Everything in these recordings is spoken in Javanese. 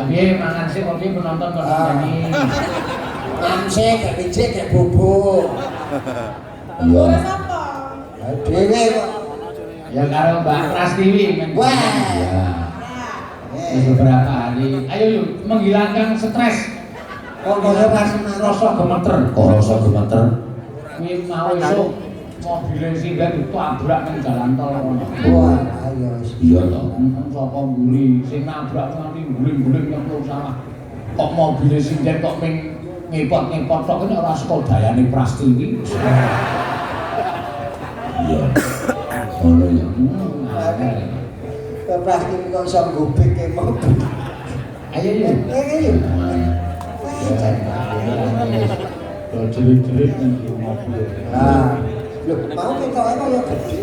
Piye mangan sih kok penonton kok nyanyi. Amse gak becek gak bubuk. Iya. Sapa? Dhewe kok. Ya karo Mbak Prastiwi men. Wah. Beberapa hari. Ayo yuk menghilangkan stres. Kok kaya pas Rasa gemeter. Kok rasa gemeter? Kuwi mau esuk mobil singgah ditabrak nang jalan tol kono. wah, ayo. Iya toh. Sapa mburi sing nabrak nganti guling-guling yang perlu salah. Kok mobil singgah kok ming ngepot-ngepot tok ini ora saka dayane Prastiwi. Iya. Ngono ya. Pasti kok iso gobek ke mobil. Ayo yuk. Ayo. Kalau jerit-jerit nanti mobil. Nah, lho, mau ketoknya kaya gede.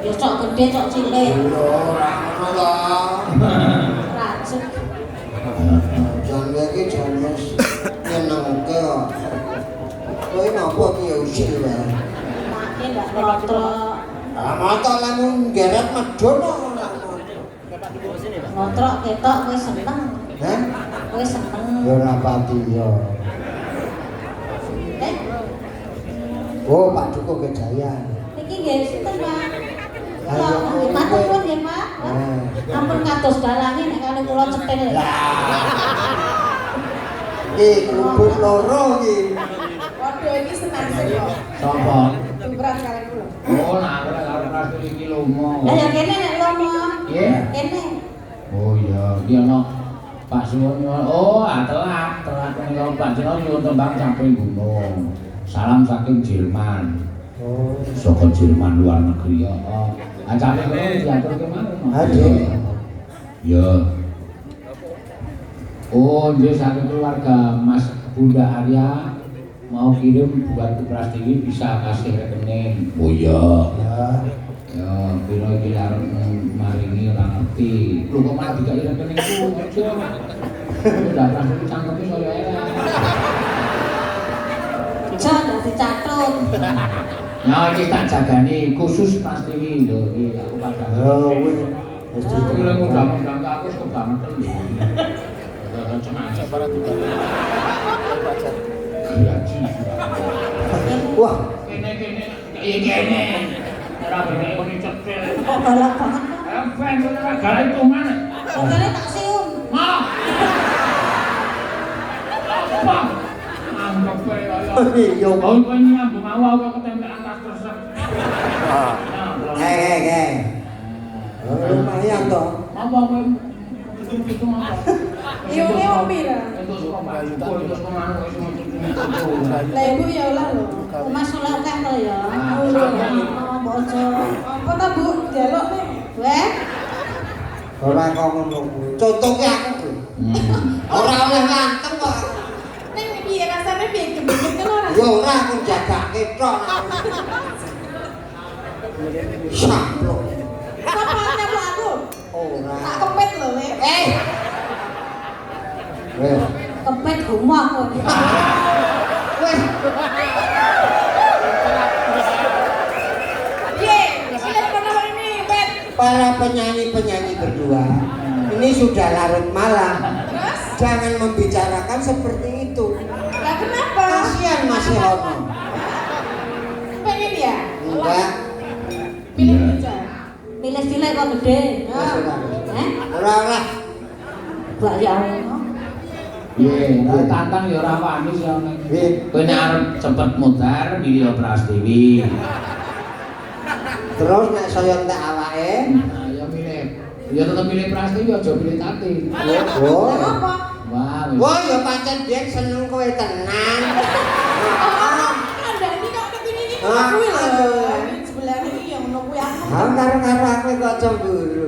Ya cok gede cok cilik. Lho, ora ngono lho. Racun. Jan iki jan wis nyenengke kok. Kowe napa ki ya usil wae. Make ndak ngotrok. Ah, mata lamun geret medhun kok. Ngotrok ketok kowe seneng. Hah? Kowe seneng. Ya ora pati ya. Eh, Oh, Pak Dukuh Kejaya. iki nggih sinten, Pak? Ayo, Kalau matur nuwun nggih, Pak. Ampun kados dalange nek kali kula cetil. Kubur loro iki. Waduh ini senang sih kok. Sapa? Berat kali kula. Oh, nah karo Prastiwi iki lomo. Lah ya kene nek lomo. Nggih. Kene. Oh iya, iki ana Pak Suwon. Oh, telat menika Pak Suwon nyuwun tembang samping gunung. Salam saking Jerman. Oh, Saka Jerman luar negeri ya. Ancane kono diaturke maneh. Adik. Ya. Oh, dia saking keluarga Mas Bunda Arya mau kirim buat ke Prastiwi bisa kasih rekening. Oh iya. ya. Ya, piro iki arep maringi ora ngerti. Lho kok malah dikai rekeningku, Cuk. Udah Prastiwi cangkeme saya elek. Bisa ndak dicatut. Nah, iki tak jagani khusus Prastiwi lho iki aku padha. Oh, wis. Wis Iki lek ngundang-undang aku wis kebangetan lho. Cuma para tukang. Gaji. Wah, Kene-kene, kene. Ora bene ngene cekel. Kok galak banget. Ben ora galak itu mana? Kok kene tak sium. Mau. Apa? Anggap kowe kaya. yo. Oh, kowe nyambung awak ketempelan tas kresek. Oh, lumayan toh. Apa kowe itu apa? Iya, ini opi lah. Itu suka bayu, itu suka mana kowe semua itu. Lah ibu ya ulah lho. Mas oleh akeh to ya. Oh, bojo. Apa ta Bu? Jaluk nih. Weh, Ora kok ngono kuwi. Contohke aku kuwi. Ora oleh nganteng kok. Ning piye rasane piye gendut kan ora? Ya ora aku jagake tok. Samplo. Apa nyamuk aku? Ora. Tak kepet lho, we. Wes. kepet gumoh kok. Wes. Piye? Pilih kono ini, Bet. Para penyanyi-penyanyi berdua, ini sudah larut malam. Terus? Jangan membicarakan seperti itu. Lah kenapa? Kasihan Mas Rono. Pengen ya? Enggak. Pilih aja. Milih cilik kok gede. Ora. Mbak ya Allah. Iya, tantang ya ora wani sih ana. Kowe nek arep cepet mutar milih Prastiwi. Terus nek saya entek awake, Nah, ya milih. Ya tetep milih Prastiwi aja milih Tati. oh. Apa? Wah, wis. Wah, ya pancen Dian seneng kowe tenan. Anda ini kok kepini ini Ah, kuwi lho. aduh. Ini sebelah ini yang ono kuwi aku. Karo aku kok cemburu.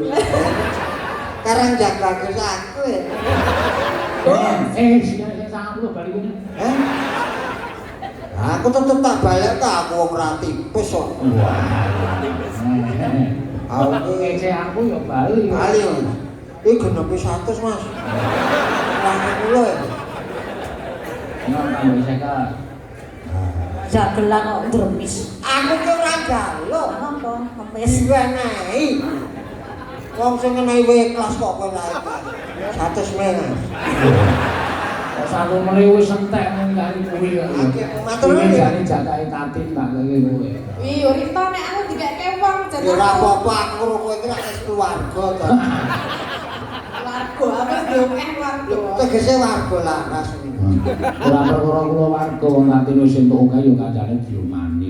Karang jaga bagus aku ya. Sing 90 balik ini. Eh? Aku tetep tak balik ta aku wong ra tipes kok. Aku ngece aku ya bali. Bali. Iki genepi 100, Mas. Lah kula ya. Nah, tambah seka. Jagelan kok dremis. Aku ki ora njaluk. Apa? Kepes. Diwenehi. Wong sing ngene kelas kok kowe lae. 100 mengas. Kok satu meneh wis entek nang kali kuwi kok. Matur Kuwi nuwun. jane jatake tatin tak kene kowe. Wih, Rito nek aku dikeke wong Ya ora apa-apa aku karo kowe iki wis keluarga to. warga apa diokeh warga. Tegese warga laras. Ora perkara kula warga wong tatin wis entuk akeh ya kancane diomani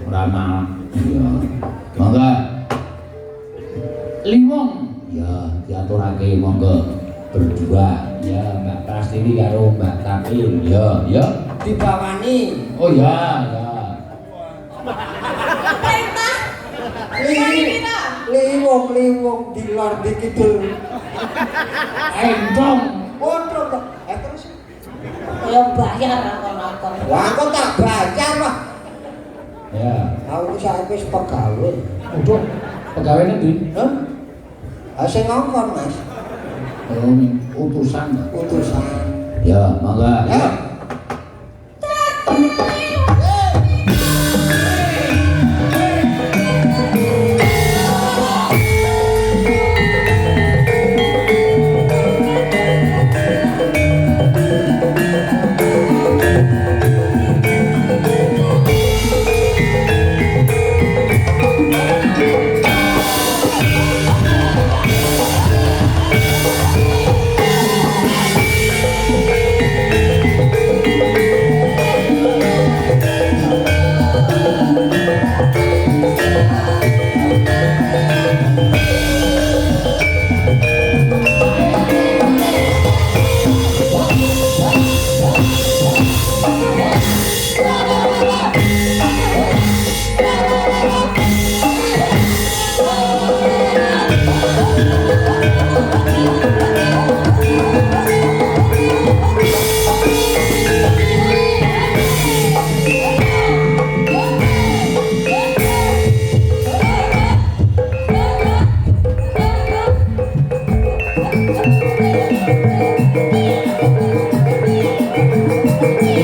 ora mal. Iya. Monggo. Liwong ya diaturake monggo berdua ya Mbak Prastini karo Mbak Tatin ya ya Dibawani. oh ya ya Perintah. Liwong di lor di kidul. entong Kontrol kok. Terus. Ya bayar akon-akon. Wah, kok tak bayar, Pak. ya Aku saiki wis pegawe. udah pegawai nanti Hah? Sing ngongkon, Mas. utusan Utusan. ya mangga ya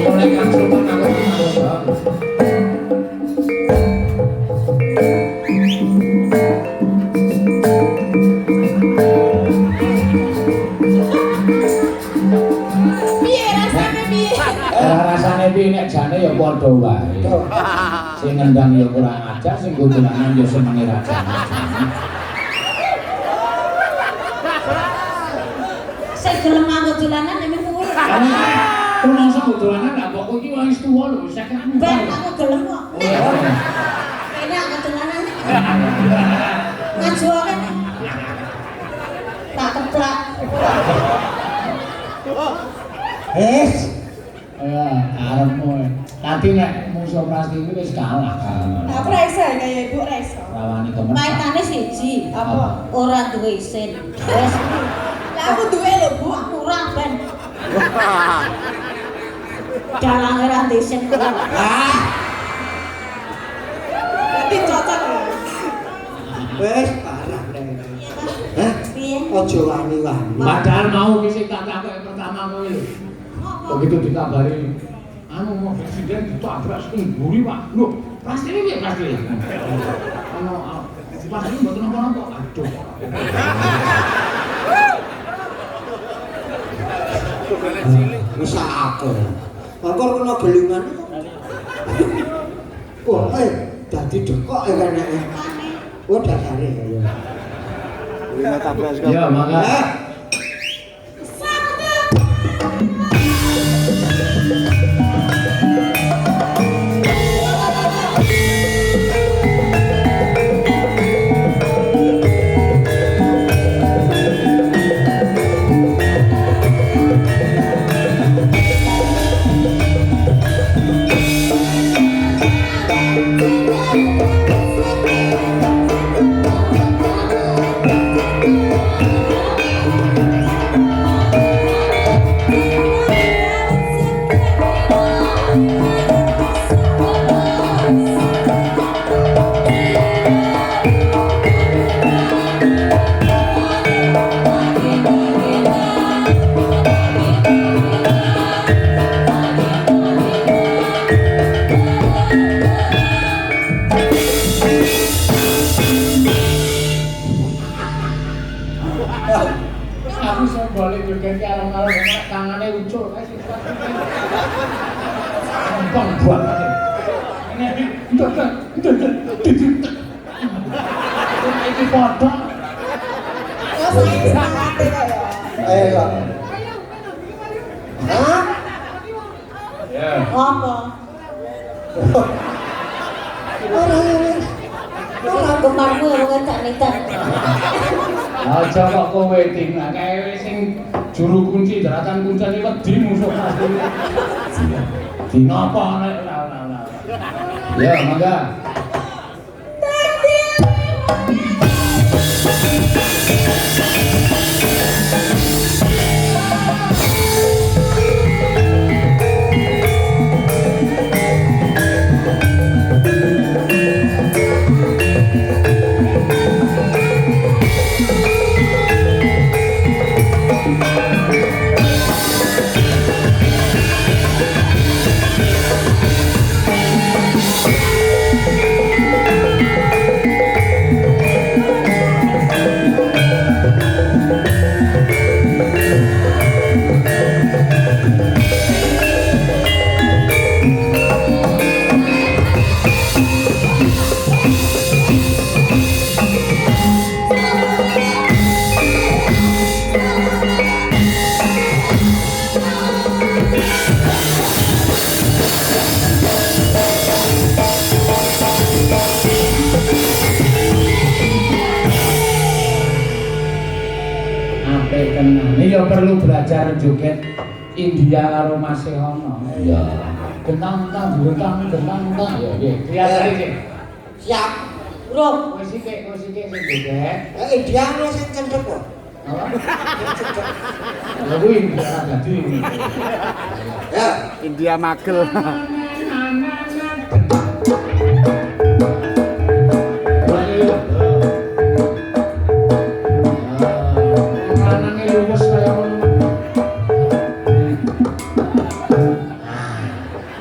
mulai langsung Piye rasane piye? rasane piye nek jane ya padha wae sing ngendang ya kurang ajar sing dolanan ya senenge rajane Sing gelem aku dolanan nek kuwi. Kok masa dolanan gak kok iki wis tuwa lho wis akeh Ben aku gelem kok. Oh, iya. Kene aku dolanan. Ngaju kene. Tak keplak. Ya, arepmu. Tapi nek musuh Prastini wis kalah. Aku ra iso kaya ibu ra iso. Rawani gemet. Maitane siji. Apa? Ora duwe isin. Wes Lah aku duwe lho, Bu. aku ora ben. Dalang ora duwe isin kok. Berarti cocok lho. Wis parah deh. Hah? Piye? Aja wani-wani. Padahal mau ki sing tak takoki pertama kowe lho. Begitu dikabari mau presiden ditabrak sing mburi Pak. Lho, Prastini piye Prastini? Prastini mboten napa-napa. Aduh. Wis aku. Kok kena gelungan. Wah, dadi dekok ya keneke. Oh, dasare ya. Ya, mangga. balik joget ki alon-alon nek tangane ucul kae sing gampang banget. Ini iki padha. Ya saya sangat ya. Ayo. Hah? Ya. Apa? Orang Kemarinmu yang ngedak-nedak. Aja kok kowe tinggal kae sing juru kunci daratan kuncen iki wedi musuh pasti. Dina apa nek ora. Ya, mangga. Ya perlu belajar joget India karo Mas Sehono. Iya. Gentang-gentang ya nggih. Diajari sih. siap. Bro, Wis sithik sing joget. Idealnya sing cendek kok. Apa? Lha kuwi ora dadi. Ya. India magel.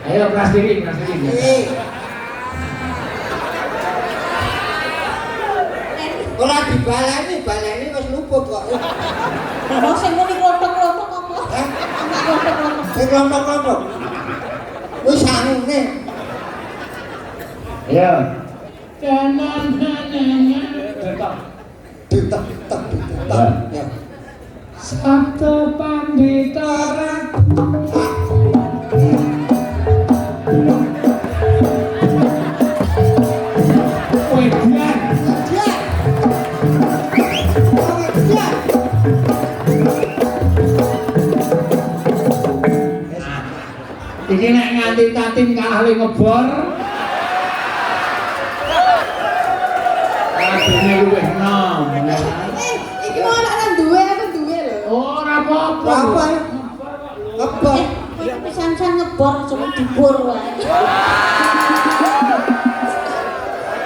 Ayo prastini. Ora dibaleni wis luput kok. mau sing muni klothok-klothok apa? Hah? Anak klothok-klothok. Sing kelompok-kelompok. Wis sangune. Ayo. Detok. Ditek. Ya. Sabtu pandita iki nek nganti tatin kalah le ngebor. Adine luwih enom. Iki mau anak duwe apa duwe lho. Ora apa-apa. Apa? Ngebor. Pisan-pisan ngebor cuma dibur wae.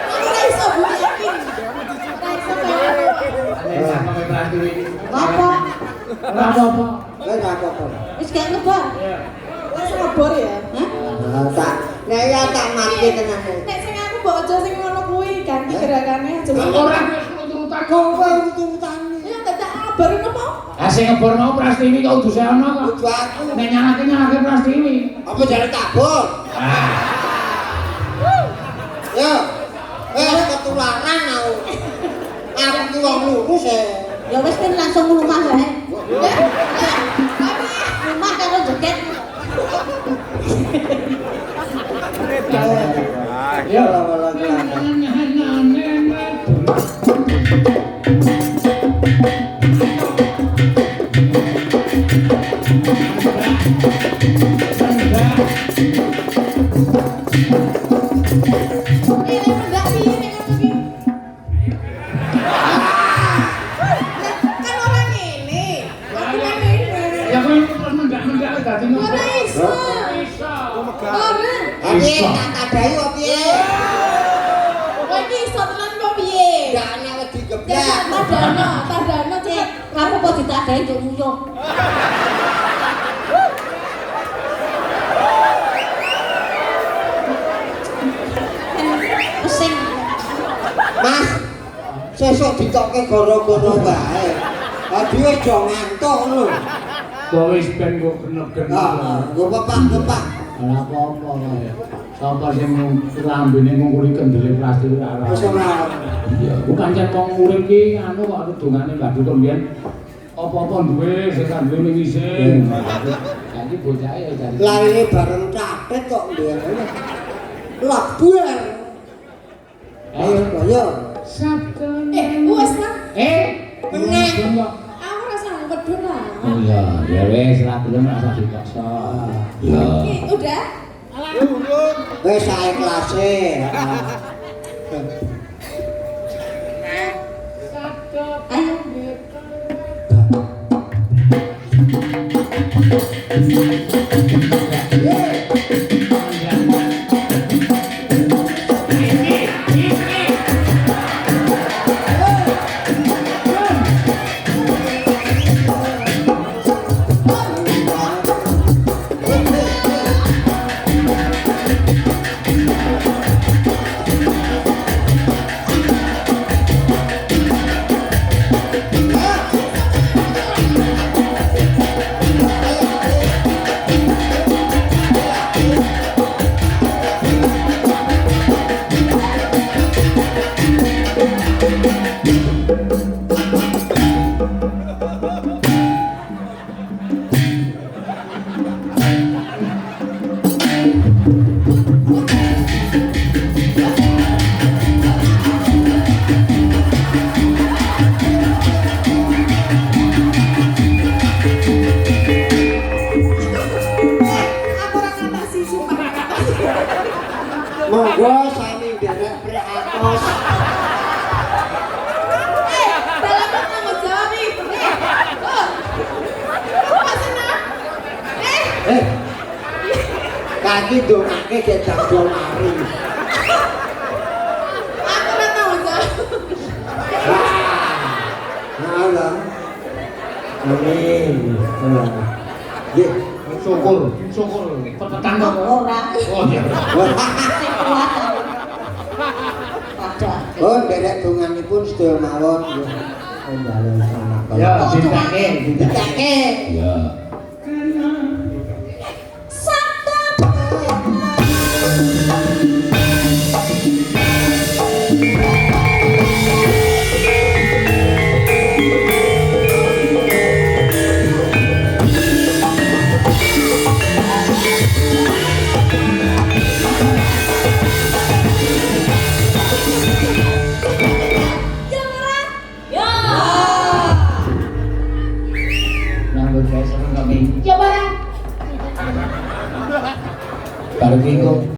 Aku ora iso Bu yakin. Ora iso kaya. Nek sampe prastini. Apa? Ora apa-apa. Wis apa-apa. Wis gak ngebor. Wis ngebor ya. Hah? Tak. Nek ya tak mati tenan. Nek sing aku mbok aja sing ngono kuwi ganti gerakane aja. Ora wis nurutan Kowe urut-urutane. Ya dadak kabar ngono. Ah sing ngebor mau prastini kok udu seono kok. Kudu aku. Nek nyalake prastini. Apa jare tabur? Ah. Ya. Ketularan aku. Aku ki wong lurus e. Ya wis kan langsung rumah wae. Rumah karo joget. Ya. Ini ndak piye nek ngono ki. Kan ora ngene. Aku ngene. Ya kuwi mendak dadi Ora iso. Ora. Piye tak tadai kok piye? Kowe iki iso tenan kok piye? Ndak ana wedi Ya geblak. tadana cepet. Kamu kok ditadahi nduk muyuh. Pesing. Mas, sesuk ditokke goro-goro wae. Tadi wis do ngantuk lho. Kok wis ben kok genep-genep. Nggo pepak. Ora apa-apa kae. Sapa sing lambene ngungkuli kendele plastik ora ora. Wis ora. Iya, ku pancen wong urip ki anu kok dongane Mbah Duto mbiyen apa-apa duwe sing kan duwe ning isin. Saiki bocah ya jare. Laire bareng capet kok mbiyen. Labuan. Ayo. Sabtu. Wes lah. Tenang. Aku rasa ngedun lah. Oh iya, ya wis ra gelem rasa dipaksa. Ya. Udah? Wis sae klase. Ayo. Monggo sami derek preatos. Dalam tanggung jawab nih. Kaki dongake ke jambol mari. Aku ora tanggung jawab. Halo. Amin. Nggih, Syukur. Pepetan kok. Ora. Oh iya. Sing kuat. Ada. oh derek donganipun sedaya mawon nggih. Kembali sama Ya, ditake. Ditake. Ya. Nanggur saya seneng kami. Ya barang. Bareng iku